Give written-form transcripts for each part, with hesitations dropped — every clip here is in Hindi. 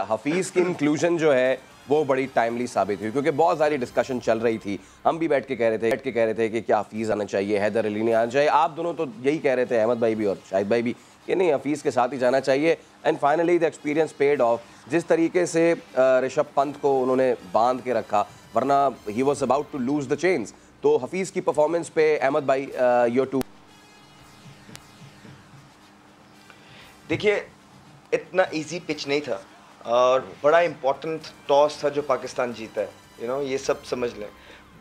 हफीज़ की इंक्लूजन जो है वो बड़ी टाइमली साबित हुई, क्योंकि बहुत सारी डिस्कशन चल रही थी। हम भी बैठ के कह रहे थे कि क्या हफीज़ आना चाहिए, हैदर अली नहीं आना चाहिए। आप दोनों तो यही कह रहे थे, अहमद भाई भी और शाहिद भाई भी, कि नहीं हफीज़ के साथ ही जाना चाहिए। And finally the experience paid of. जिस तरीके से ऋषभ पंत को उन्होंने बांध के रखा, वरना he was about to lose the chains. तो हफीज़ की परफॉर्मेंस पे अहमद भाई, योर टू। देखिए, इतना इजी पिच नहीं था और बड़ा इम्पोर्टेंट टॉस था जो पाकिस्तान जीता है। ये सब समझ लें।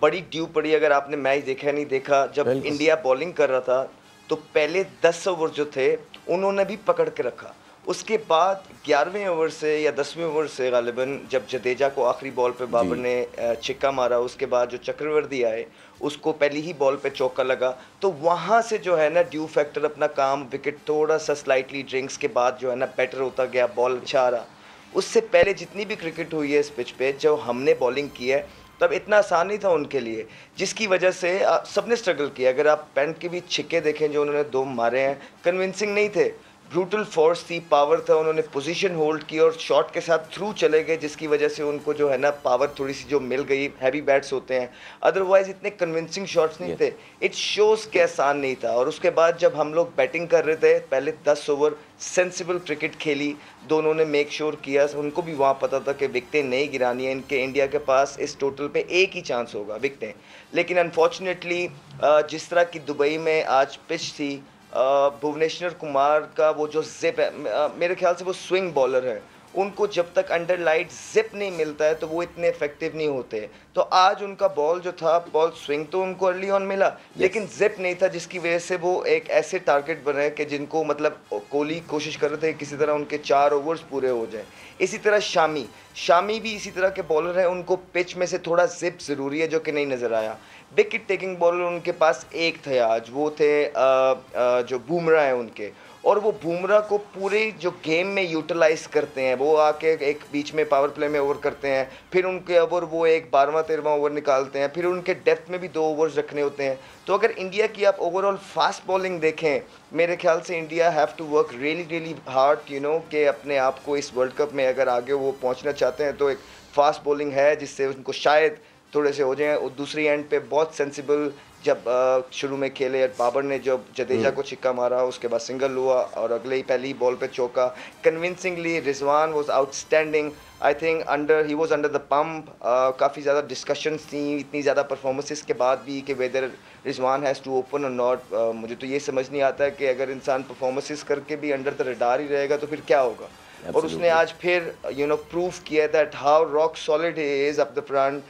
बड़ी ड्यू पड़ी। अगर आपने मैच देखा नहीं देखा, जब इंडिया बॉलिंग कर रहा था तो पहले 10 ओवर जो थे उन्होंने भी पकड़ के रखा। उसके बाद 11वें ओवर से या 10वें ओवर से गालिबन जब जडेजा को आखिरी बॉल पे बाबर ने छिक्का मारा, उसके बाद जो चक्रवर्ती आए उसको पहली ही बॉल पे चौका लगा, तो वहाँ से जो है ना ड्यू फैक्टर अपना काम, विकेट थोड़ा सा स्लाइटली ड्रिंक्स के बाद जो है ना बेटर होता गया, बॉल अच्छा आ रहा। उससे पहले जितनी भी क्रिकेट हुई है इस पिच पे, जो हमने बॉलिंग की है, तब इतना आसान नहीं था उनके लिए, जिसकी वजह से सबने स्ट्रगल किया। अगर आप पेंट के भी छिक्के देखें जो उन्होंने 2 मारे हैं, कन्विंसिंग नहीं थे। ब्रूटल फोर्स थी, पावर था, उन्होंने पोजीशन होल्ड की और शॉट के साथ थ्रू चले गए, जिसकी वजह से उनको जो है ना पावर थोड़ी सी जो मिल गई। हैवी बैट्स होते हैं, अदरवाइज इतने कन्विंसिंग शॉट्स नहीं थे। इट शोज के आसान नहीं था। और उसके बाद जब हम लोग बैटिंग कर रहे थे, पहले 10 ओवर सेंसिबल क्रिकेट खेली, दोनों ने मेक श्योर किया। उनको भी वहाँ पता था कि विकटें नहीं गिरानी है, इनके इंडिया के पास इस टोटल पे एक ही चांस होगा विकटें। लेकिन अनफॉर्चुनेटली जिस तरह की दुबई में आज पिच थी, भुवनेश्वर कुमार का वो जो जिप है, मेरे ख्याल से वो स्विंग बॉलर है, उनको जब तक अंडर लाइट जिप नहीं मिलता है तो वो इतने इफेक्टिव नहीं होते। तो आज उनका बॉल जो था, बॉल स्विंग तो उनको अर्ली ऑन मिला, लेकिन जिप नहीं था, जिसकी वजह से वो एक ऐसे टारगेट बने कि जिनको मतलब कोहली कोशिश कर रहे थे किसी तरह उनके 4 ओवर्स पूरे हो जाएं। इसी तरह शामी भी इसी तरह के बॉलर हैं, उनको पिच में से थोड़ा जिप ज़रूरी है, जो कि नहीं नज़र आया। विकेट टेकिंग बॉलर उनके पास एक थे आज, वो थे जो बुमराह हैं उनके, और वो बुमराह को पूरे जो गेम में यूटिलाइज करते हैं। वो आके एक बीच में पावर प्ले में ओवर करते हैं, फिर उनके ओवर वो एक 12वां-13वां ओवर निकालते हैं, फिर उनके डेप्थ में भी 2 ओवर्स रखने होते हैं। तो अगर इंडिया की आप ओवरऑल फास्ट बॉलिंग देखें, मेरे ख्याल से India have to work really hard, कि अपने आप को इस वर्ल्ड कप में अगर आगे वो पहुंचना चाहते हैं, तो एक फास्ट बॉलिंग है जिससे उनको शायद थोड़े से हो जाएं। और दूसरी एंड पे बहुत सेंसिबल, जब शुरू में खेले बाबर ने जब जडेजा को छिक्का मारा, उसके बाद सिंगल हुआ और अगले ही पहली बॉल पे चौका, convincingly Rizwan was outstanding. I think he was under the pump. काफ़ी ज़्यादा डिस्कशंस थी इतनी ज़्यादा परफॉर्मेंसेस के बाद भी कि whether Rizwan has to open और नॉट। मुझे तो ये समझ नहीं आता है कि अगर इंसान परफॉर्मेंसेस करके भी अंडर द रडार ही रहेगा तो फिर क्या होगा। और उसने आज फिर प्रूव किया that how rock solid he is up the front.